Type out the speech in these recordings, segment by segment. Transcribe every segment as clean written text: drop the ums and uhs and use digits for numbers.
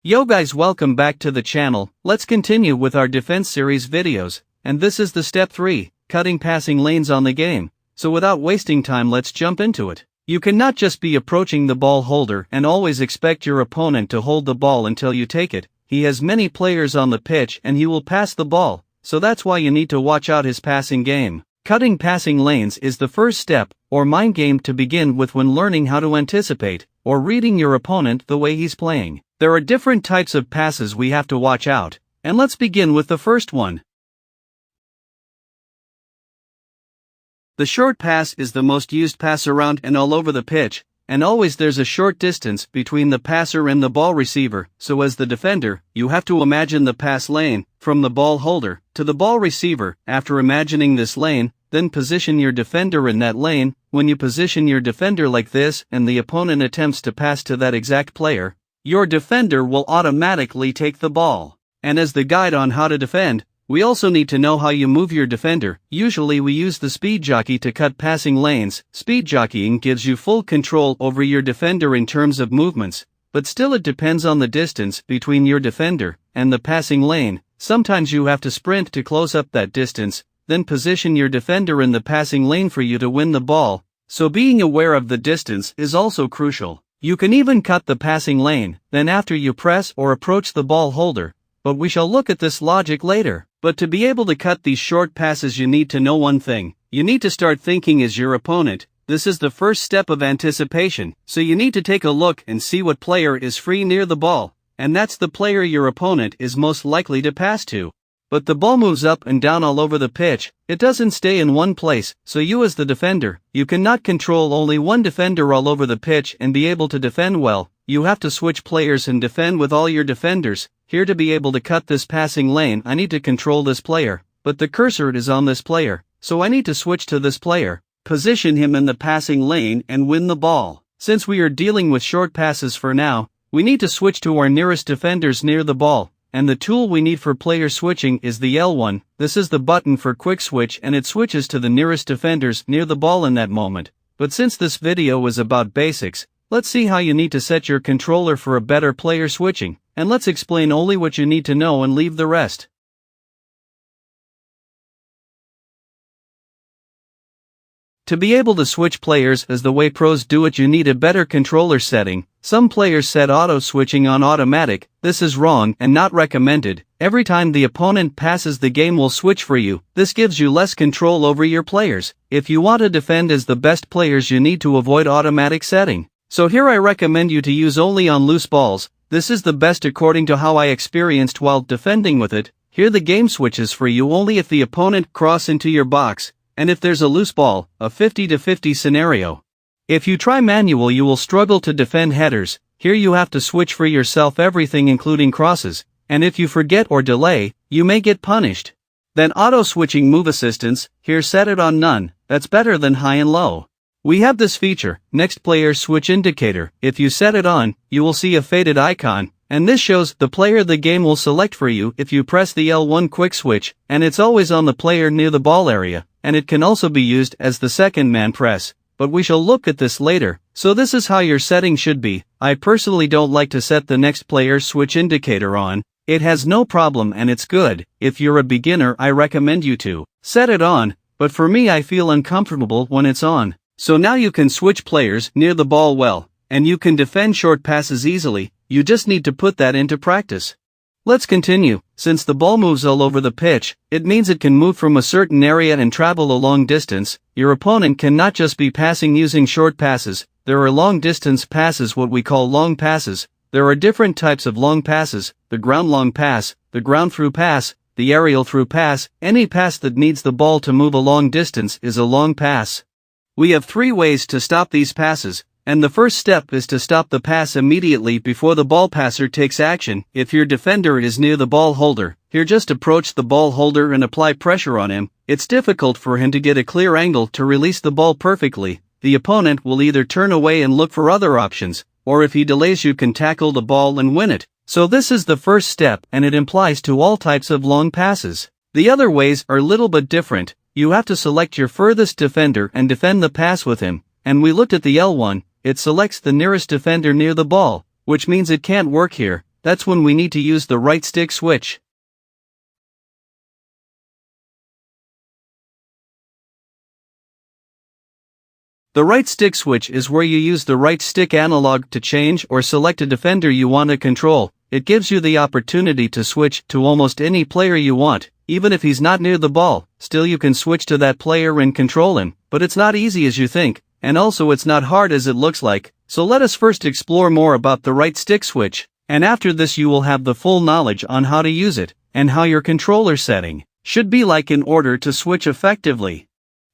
Yo guys, welcome back to the channel. Let's continue with our defense series videos, and this is the step 3, cutting passing lanes on the game. So without wasting time, let's jump into it. You cannot just be approaching the ball holder and always expect your opponent to hold the ball until you take it. He has many players on the pitch and he will pass the ball, so that's why you need to watch out his passing game. Cutting passing lanes is the first step, or mind game to begin with when learning how to anticipate, or reading your opponent the way he's playing. There are different types of passes we have to watch out, and let's begin with the first one. The short pass is the most used pass around and all over the pitch, and always there's a short distance between the passer and the ball receiver, so as the defender, you have to imagine the pass lane, from the ball holder to the ball receiver. After imagining this lane, then position your defender in that lane. When you position your defender like this and the opponent attempts to pass to that exact player, your defender will automatically take the ball. And as the guide on how to defend, we also need to know how you move your defender. Usually we use the speed jockey to cut passing lanes. Speed jockeying gives you full control over your defender in terms of movements, but still it depends on the distance between your defender and the passing lane. Sometimes you have to sprint to close up that distance, then position your defender in the passing lane for you to win the ball, so being aware of the distance is also crucial. You can even cut the passing lane, then after you press or approach the ball holder, but we shall look at this logic later. But to be able to cut these short passes you need to know one thing. You need to start thinking as your opponent. This is the first step of anticipation, so you need to take a look and see what player is free near the ball, and that's the player your opponent is most likely to pass to. But the ball moves up and down all over the pitch, it doesn't stay in one place, so you as the defender, you cannot control only one defender all over the pitch and be able to defend well. You have to switch players and defend with all your defenders. Here, to be able to cut this passing lane, I need to control this player, but the cursor is on this player, so I need to switch to this player, position him in the passing lane and win the ball. Since we are dealing with short passes for now, we need to switch to our nearest defenders near the ball. And the tool we need for player switching is the L1. This is the button for quick switch and it switches to the nearest defenders near the ball in that moment. But since this video is about basics, let's see how you need to set your controller for a better player switching, and let's explain only what you need to know and leave the rest. To be able to switch players as the way pros do it, you need a better controller setting. Some players set auto switching on automatic. This is wrong and not recommended. Every time the opponent passes, the game will switch for you. This gives you less control over your players. If you want to defend as the best players, you need to avoid automatic setting. So here I recommend you to use only on loose balls. This is the best according to how I experienced while defending with it. Here the game switches for you only if the opponent cross into your box, and if there's a loose ball, a 50-50 scenario. If you try manual, you will struggle to defend headers. Here you have to switch for yourself everything including crosses, and if you forget or delay, you may get punished. Then auto switching move assistance, here set it on none, that's better than high and low. We have this feature, next player switch indicator. If you set it on, you will see a faded icon, and this shows the player the game will select for you if you press the L1 quick switch, and it's always on the player near the ball area, and it can also be used as the second man press, but we shall look at this later. So this is how your setting should be. I personally don't like to set the next player switch indicator on. It has no problem and it's good. If you're a beginner, I recommend you to set it on, but for me I feel uncomfortable when it's on. So now you can switch players near the ball well, and you can defend short passes easily. You just need to put that into practice. Let's continue. Since the ball moves all over the pitch, it means it can move from a certain area and travel a long distance. Your opponent cannot just be passing using short passes. There are long distance passes, what we call long passes. There are different types of long passes: the ground long pass, the ground through pass, the aerial through pass. Any pass that needs the ball to move a long distance is a long pass. We have 3 ways to stop these passes, and the first step is to stop the pass immediately before the ball passer takes action. If your defender is near the ball holder, here just approach the ball holder and apply pressure on him. It's difficult for him to get a clear angle to release the ball perfectly. The opponent will either turn away and look for other options, or if he delays, you can tackle the ball and win it. So this is the first step, and it applies to all types of long passes. The other ways are little bit different. You have to select your furthest defender and defend the pass with him, and we looked at the L1, it selects the nearest defender near the ball, which means it can't work here. that's when we need to use the right stick switch. The right stick switch is where you use the right stick analog to change or select a defender you want to control. It gives you the opportunity to switch to almost any player you want, even if he's not near the ball. Still, you can switch to that player and control him, but it's not easy as you think, and also it's not hard as it looks like. So let us first explore more about the right stick switch, and after this you will have the full knowledge on how to use it, and how your controller setting should be like in order to switch effectively.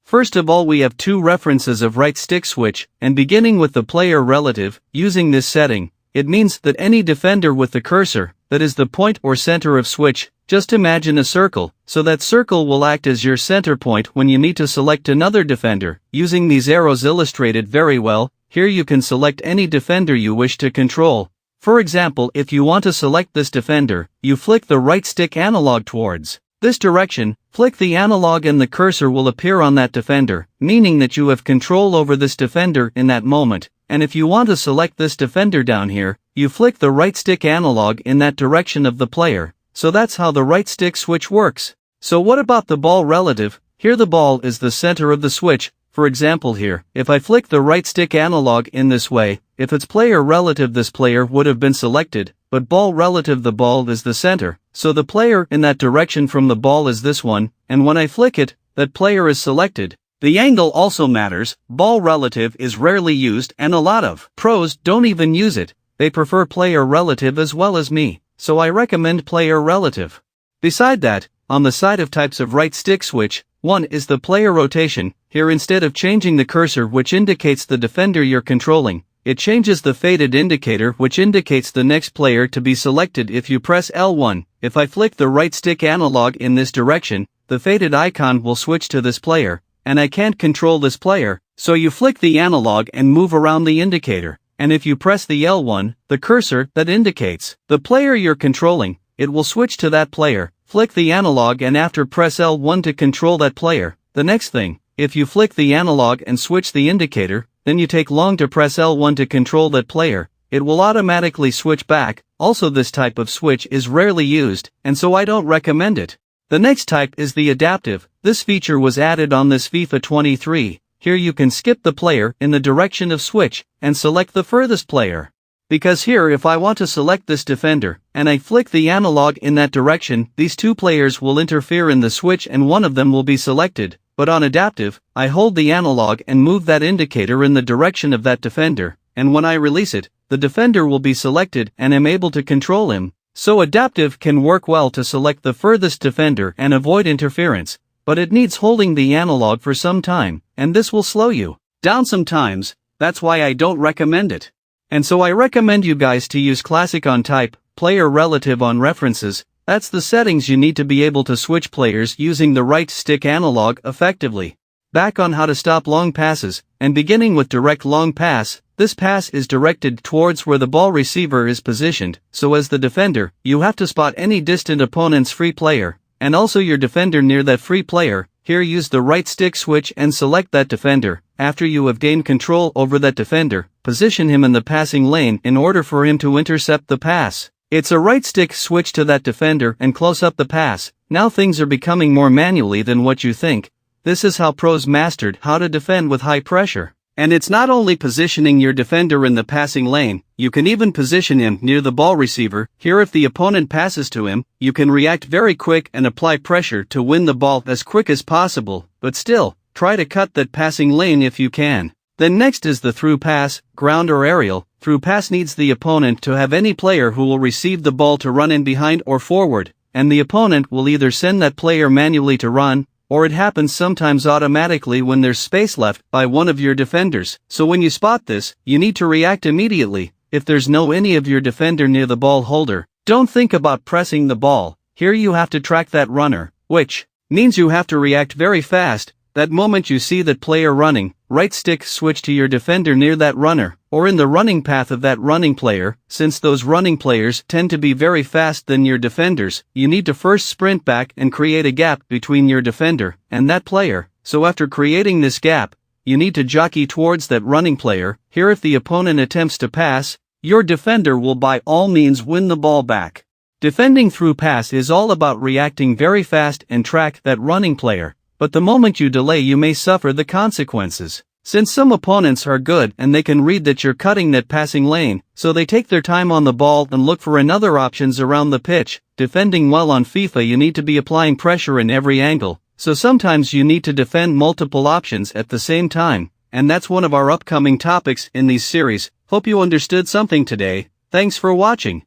First of all, we have two references of right stick switch, and beginning with the player relative, using this setting, it means that any defender with the cursor, that is the point or center of switch, just imagine a circle, so that circle will act as your center point when you need to select another defender. Using these arrows illustrated very well, here you can select any defender you wish to control. For example, if you want to select this defender, you flick the right stick analog towards this direction, flick the analog and the cursor will appear on that defender, meaning that you have control over this defender in that moment. And if you want to select this defender down here, you flick the right stick analog in that direction of the player. So that's how the right stick switch works. So what about the ball relative? Here the ball is the center of the switch. For example here, if I flick the right stick analog in this way, if it's player relative this player would have been selected, but ball relative the ball is the center, so the player in that direction from the ball is this one, and when I flick it, that player is selected. The angle also matters. Ball relative is rarely used and a lot of pros don't even use it. They prefer player relative as well as me, so I recommend player relative. Beside that, on the side of types of right stick switch, one is the player rotation. Here instead of changing the cursor which indicates the defender you're controlling, it changes the faded indicator which indicates the next player to be selected if you press L1. If I flick the right stick analog in this direction, the faded icon will switch to this player, and I can't control this player, so you flick the analog and move around the indicator, and if you press the L1, the cursor that indicates the player you're controlling, it will switch to that player. Flick the analog and after press L1 to control that player. The next thing, if you flick the analog and switch the indicator, then you take long to press L1 to control that player, it will automatically switch back. Also this type of switch is rarely used, and so I don't recommend it. The next type is the adaptive. This feature was added on this FIFA 23. Here you can skip the player in the direction of switch, and select the furthest player. Because here if I want to select this defender, and I flick the analog in that direction, these two players will interfere in the switch and one of them will be selected. But on adaptive, I hold the analog and move that indicator in the direction of that defender, and when I release it, the defender will be selected and am able to control him. So adaptive can work well to select the furthest defender and avoid interference, but it needs holding the analog for some time, and this will slow you down sometimes. That's why I don't recommend it. And so I recommend you guys to use classic on type, player relative on references. That's the settings you need to be able to switch players using the right stick analog effectively. Back on how to stop long passes, and beginning with direct long pass, this pass is directed towards where the ball receiver is positioned, so as the defender, you have to spot any distant opponent's free player, and also your defender near that free player. Here use the right stick switch and select that defender. After you have gained control over that defender, position him in the passing lane in order for him to intercept the pass. It's a right stick switch to that defender and close up the pass. Now things are becoming more manually than what you think. This is how pros mastered how to defend with high pressure. And it's not only positioning your defender in the passing lane, you can even position him near the ball receiver. Here if the opponent passes to him, you can react very quick and apply pressure to win the ball as quick as possible, but still, try to cut that passing lane if you can. Then next is the through pass, ground or aerial. Through pass needs the opponent to have any player who will receive the ball to run in behind or forward, and the opponent will either send that player manually to run, or it happens sometimes automatically when there's space left by one of your defenders. So when you spot this, you need to react immediately. If there's no any of your defender near the ball holder, don't think about pressing the ball. Here you have to track that runner, which means you have to react very fast. That moment you see that player running, right stick switch to your defender near that runner, or in the running path of that running player. Since those running players tend to be very fast than your defenders, you need to first sprint back and create a gap between your defender and that player. So after creating this gap, you need to jockey towards that running player. Here if the opponent attempts to pass, your defender will by all means win the ball back. Defending through pass is all about reacting very fast and track that running player, but the moment you delay you may suffer the consequences. Since some opponents are good and they can read that you're cutting that passing lane, so they take their time on the ball and look for another options around the pitch. Defending well on FIFA, you need to be applying pressure in every angle, so sometimes you need to defend multiple options at the same time, and that's one of our upcoming topics in these series. Hope you understood something today. Thanks for watching.